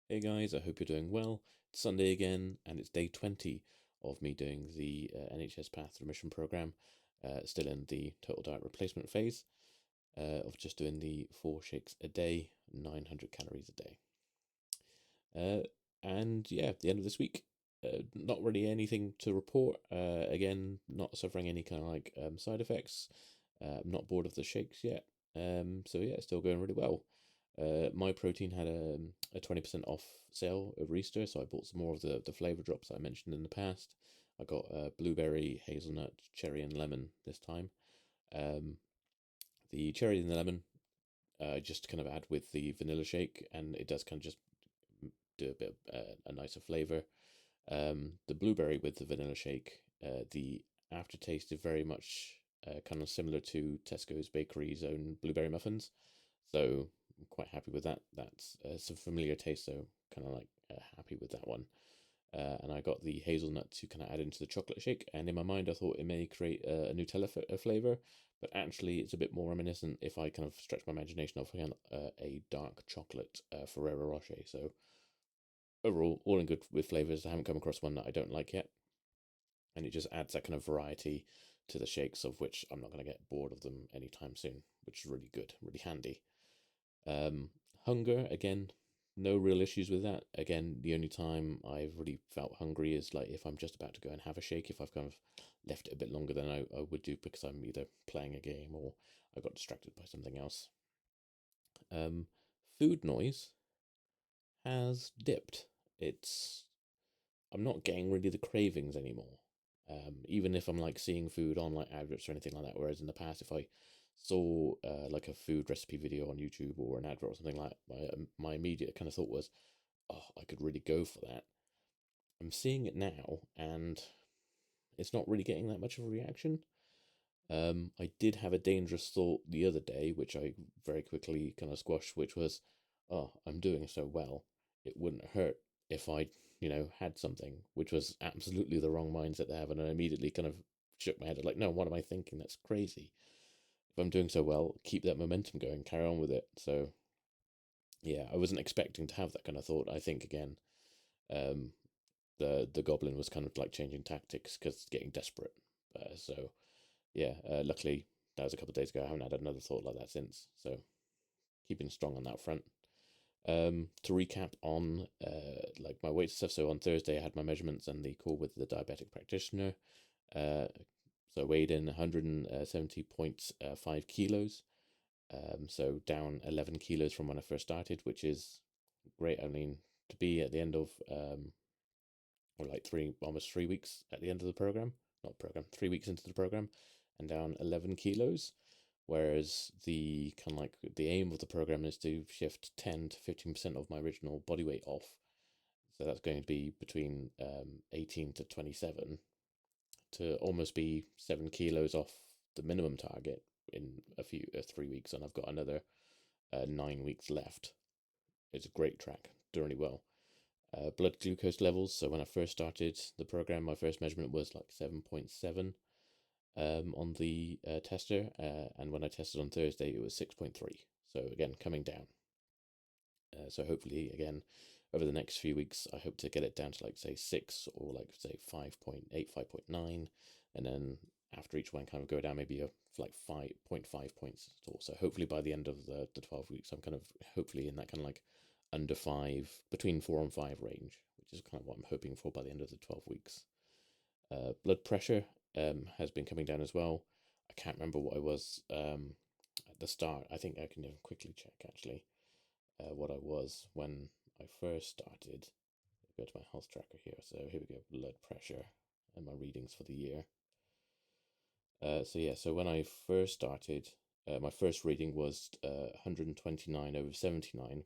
Hey guys, I hope you're doing well. It's Sunday again, and it's day 20 of me doing the NHS Path Remission Programme. Still in the total diet replacement phase of just doing the 4 shakes a day, 900 calories a day. And yeah, at the end of this week, not really anything to report. Again, not suffering any kind of side effects. I'm not bored of the shakes yet. So yeah, it's still going really well. My protein had a 20% off sale over Easter, so I bought some more of the flavor drops I mentioned in the past. I got blueberry, hazelnut, cherry, and lemon this time. Um, the cherry and the lemon just kind of add with the vanilla shake, and it does kind of just do a bit of a nicer flavor. The blueberry with the vanilla shake, the aftertaste is very much kind of similar to Tesco's Bakery's own blueberry muffins. So I'm quite happy with that. That's some familiar taste, so kind of happy with that one. And I got the hazelnut to kind of add into the chocolate shake. And in my mind, I thought it may create a Nutella flavor, but actually, it's a bit more reminiscent if I kind of stretch my imagination of a dark chocolate Ferrero Rocher. So overall, all in good with flavors. I haven't come across one that I don't like yet, and it just adds that kind of variety to the shakes, of which I'm not going to get bored of them anytime soon, which is really good, really handy. Um, Hunger, again, no real issues with that. Again, the only time I've really felt hungry is like if I'm just about to go and have a shake, if I've kind of left it a bit longer than I would do because I'm either playing a game or I got distracted by something else. Um, Food noise has dipped. It's I'm not getting really the cravings anymore. Even if I'm like seeing food on like adverts or anything like that. Whereas in the past, if I saw like a food recipe video on YouTube or an advert or something like my immediate kind of thought was, oh, I could really go for that. I'm seeing it now, and it's not really getting that much of a reaction. I did have a dangerous thought the other day, which I very quickly kind of squashed, which was, oh, I'm doing so well. It wouldn't hurt if I, had something, which was absolutely the wrong mindset to have. And I immediately kind of shook my head, like, no, what am I thinking? That's crazy. If I'm doing so well, keep that momentum going, carry on with it. So, yeah, I wasn't expecting to have that kind of thought. I think, again, um, the goblin was kind of like changing tactics because getting desperate. So, yeah, luckily that was a couple of days ago. I haven't had another thought like that since. So keeping strong on that front. To recap on like my weight stuff. So on Thursday I had my measurements and the call with the diabetic practitioner. Uh, so I weighed in 170.5 kilos. So down 11 kilos from when I first started, which is great. I mean, to be at the end of or like almost 3 weeks at the end of the program, not program, 3 weeks into the program, and down 11 kilos. Whereas the kind of like the aim of the program is to shift 10 to 15% of my original body weight off. So that's going to be between 18 to 27 to almost be 7 kilos off the minimum target in a few 3 weeks, and I've got another 9 weeks left. It's a great track, doing really well. Blood glucose levels. So when I first started the program, my first measurement was like 7.7 on the tester, and when I tested on Thursday, it was 6.3. So again, coming down. So hopefully, again, over the next few weeks, I hope to get it down to like say 6 or like say 5.8, 5.9, and then after each one, kind of go down maybe like 5.5 points. So hopefully by the end of the 12 weeks, I'm kind of hopefully in that kind of like under 5, between 4 and 5 range, which is kind of what I'm hoping for by the end of the 12 weeks. Blood pressure has been coming down as well. I can't remember what I was at the start. I think I can quickly check actually what I was when I first started. Go to my health tracker here. So here we go, blood pressure and my readings for the year. So yeah, so when I first started, my first reading was 129/79,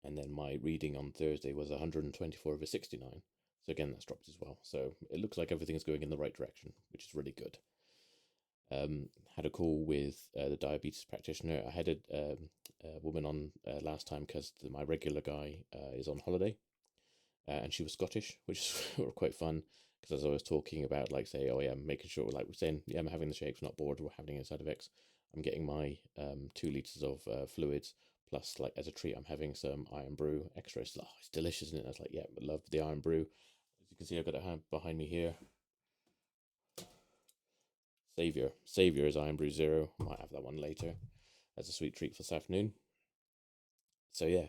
and then my reading on Thursday was 124/69. So again, that's dropped as well. So it looks like everything's going in the right direction, which is really good. Had a call with the diabetes practitioner. I had a woman on last time because my regular guy is on holiday, and she was Scottish, which is quite fun because as I was talking about, like, say, oh yeah, I'm making sure, like, we're saying, yeah, I'm having the shakes, not bored, we're having any side effects. I'm getting my 2 liters of fluids Plus, like as a treat, I'm having some iron brew extra. It's, oh, it's delicious, isn't it? I was like, yeah, I love the iron brew. As you can see, I've got it behind me here. Savior is iron brew zero. Might have that one later as a sweet treat for this afternoon. So yeah,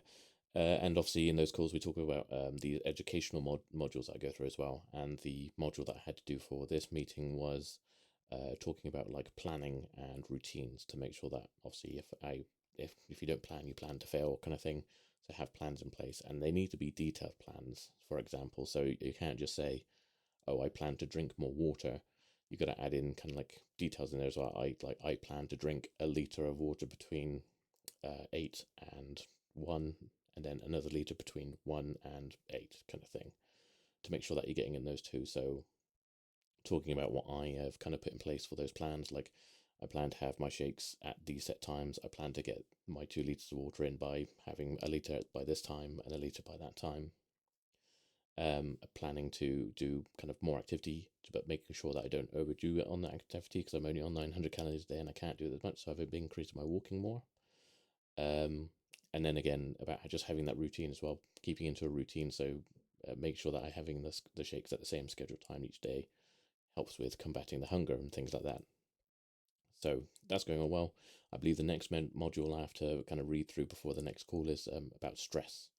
and obviously in those calls we talk about the educational modules that I go through as well. And the module that I had to do for this meeting was talking about like planning and routines to make sure that obviously if you don't plan, you plan to fail kind of thing. So have plans in place, and they need to be detailed plans. For example, so you can't just say, "Oh, I plan to drink more water." You got to add in kind of like details in there as well. I plan to drink a liter of water between 8 and 1, and then another liter between 1 and 8, kind of thing, to make sure that you're getting in those two. So talking about what I have kind of put in place for those plans, like I plan to have my shakes at these set times. I plan to get my 2 liters of water in by having a liter by this time and a liter by that time. Planning to do kind of more activity, but making sure that I don't overdo it on that activity, because I'm only on 900 calories a day and I can't do it as much. So I've been increasing my walking more. And then again, about just having that routine as well, keeping into a routine. So make sure that I'm having the shakes at the same scheduled time each day helps with combating the hunger and things like that. So that's going on well. I believe the next module I have to kind of read through before the next call is about stress,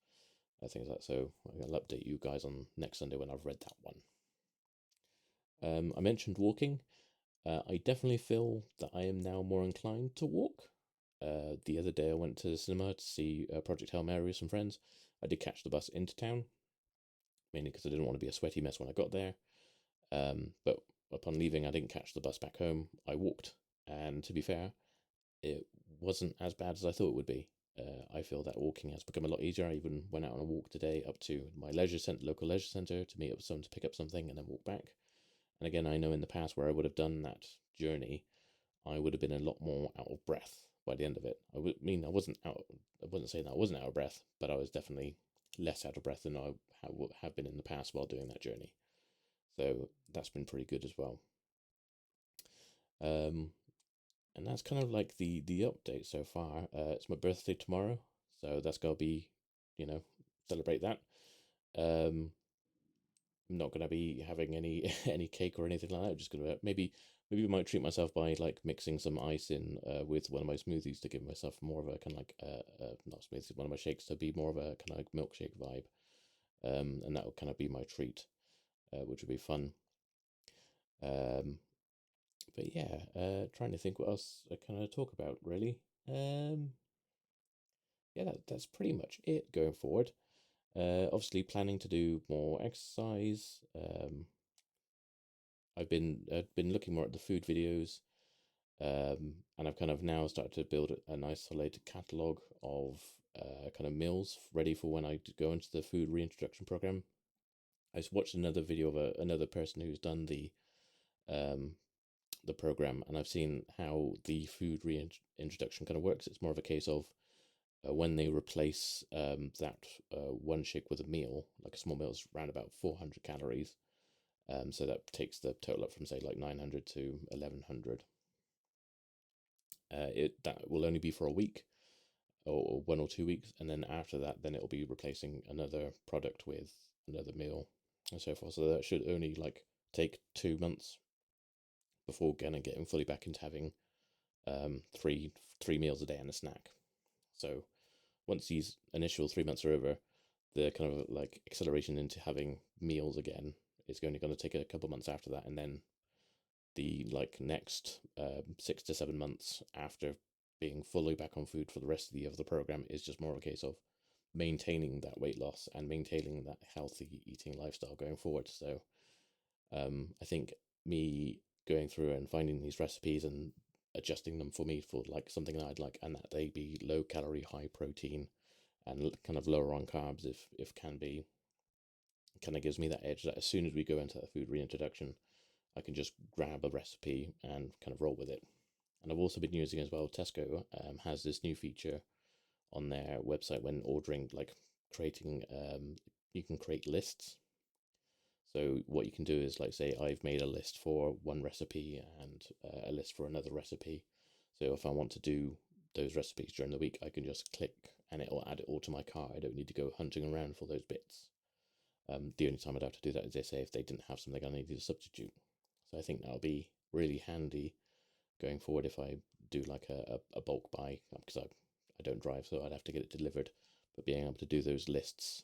things like that. So I'll update you guys on next Sunday when I've read that one. I mentioned walking. I definitely feel that I am now more inclined to walk. The other day I went to the cinema to see Project Hail Mary with some friends. I did catch the bus into town, mainly because I didn't want to be a sweaty mess when I got there. But upon leaving, I didn't catch the bus back home. I walked, and to be fair, it wasn't as bad as I thought it would be. I feel that walking has become a lot easier. I even went out on a walk today up to my local leisure centre to meet up with someone to pick up something and then walk back. And again, I know in the past where I would have done that journey, I would have been a lot more out of breath by the end of it. I wasn't saying that I wasn't out of breath, but I was definitely less out of breath than I have been in the past while doing that journey. So that's been pretty good as well. And that's kind of like the update so far. It's my birthday tomorrow, so that's gotta be, celebrate that. I'm not gonna be having any any cake or anything like that. I'm just gonna maybe I might treat myself by like mixing some ice in with one of my smoothies to give myself more of a kind of like not smoothies, one of my shakes to be more of a kind of like milkshake vibe. And that would kind of be my treat, which would be fun. But yeah, trying to think what else I kind of talk about really. Yeah, that's pretty much it going forward. Obviously planning to do more exercise. I've been looking more at the food videos, and I've kind of now started to build an isolated catalogue of kind of meals ready for when I go into the food reintroduction program. I just watched another video of another person who's done the program, and I've seen how the food reintroduction kind of works. It's more of a case of when they replace that one shake with a meal, like a small meal, is around about 400 calories. So that takes the total up from say like 900 to 1100. That will only be for a week or 1 or 2 weeks, and then after that, then it'll be replacing another product with another meal and so forth. So that should only like take 2 months before kind of getting fully back into having three meals a day and a snack. So once these initial 3 months are over, the kind of like acceleration into having meals again is only going to take a couple months after that, and then the like next 6 to 7 months after being fully back on food for the rest of the year of the program is just more of a case of maintaining that weight loss and maintaining that healthy eating lifestyle going forward. So I think me going through and finding these recipes and adjusting them for me for like something that I'd like, and that they be low calorie, high protein, and kind of lower on carbs if can be, kind of gives me that edge that as soon as we go into that food reintroduction, I can just grab a recipe and kind of roll with it. And I've also been using as well, Tesco has this new feature on their website when ordering, like creating, you can create lists. So what you can do is like say I've made a list for one recipe and a list for another recipe. So if I want to do those recipes during the week, I can just click and it will add it all to my cart. I don't need to go hunting around for those bits. The only time I'd have to do that is, they say, if they didn't have something I needed to substitute. So I think that'll be really handy going forward if I do like a bulk buy, because I don't drive, so I'd have to get it delivered. But being able to do those lists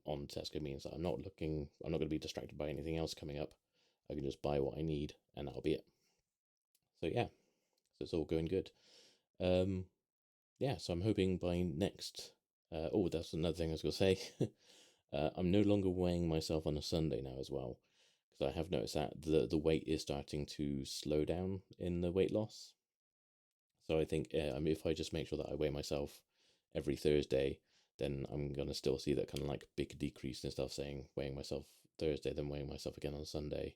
on Tesco means that I'm not going to be distracted by anything else coming up. I can just buy what I need and that'll be it. So yeah, so it's all going good. Yeah, so I'm hoping by next. Oh, that's another thing I was going to say. I'm no longer weighing myself on a Sunday now as well, because I have noticed that the weight is starting to slow down in the weight loss. So I think if I just make sure that I weigh myself every Thursday, then I'm gonna still see that kind of like big decrease in stuff, saying weighing myself Thursday, then weighing myself again on Sunday,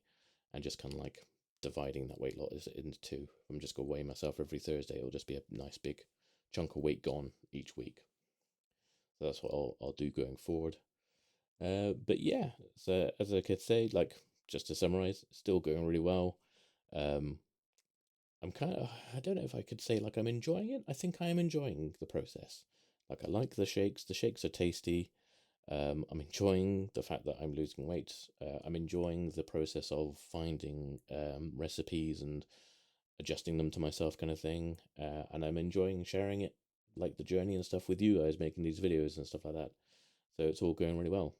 and just kind of like dividing that weight loss into two. If I'm just gonna weigh myself every Thursday, it'll just be a nice big chunk of weight gone each week. So that's what I'll do going forward. But yeah, so as I could say, like, just to summarize, still going really well. I'm kind of, I don't know if I could say like I'm enjoying it. I think I am enjoying the process. Like, I like the shakes. The shakes are tasty. I'm enjoying the fact that I'm losing weight. I'm enjoying the process of finding recipes and adjusting them to myself, kind of thing. And I'm enjoying sharing it, like the journey and stuff, with you guys, making these videos and stuff like that. So it's all going really well.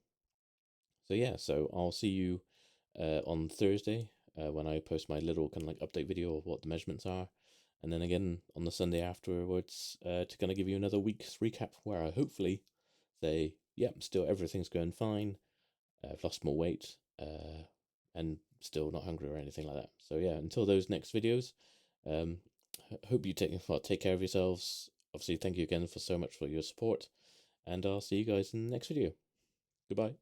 So yeah, so I'll see you on Thursday when I post my little kind of like update video of what the measurements are. And then again on the Sunday afterwards to kind of give you another week's recap, where I hopefully say, yep, still everything's going fine. I've lost more weight and still not hungry or anything like that. So yeah, until those next videos, hope you take care of yourselves. Obviously, thank you again for so much for your support, and I'll see you guys in the next video. Goodbye.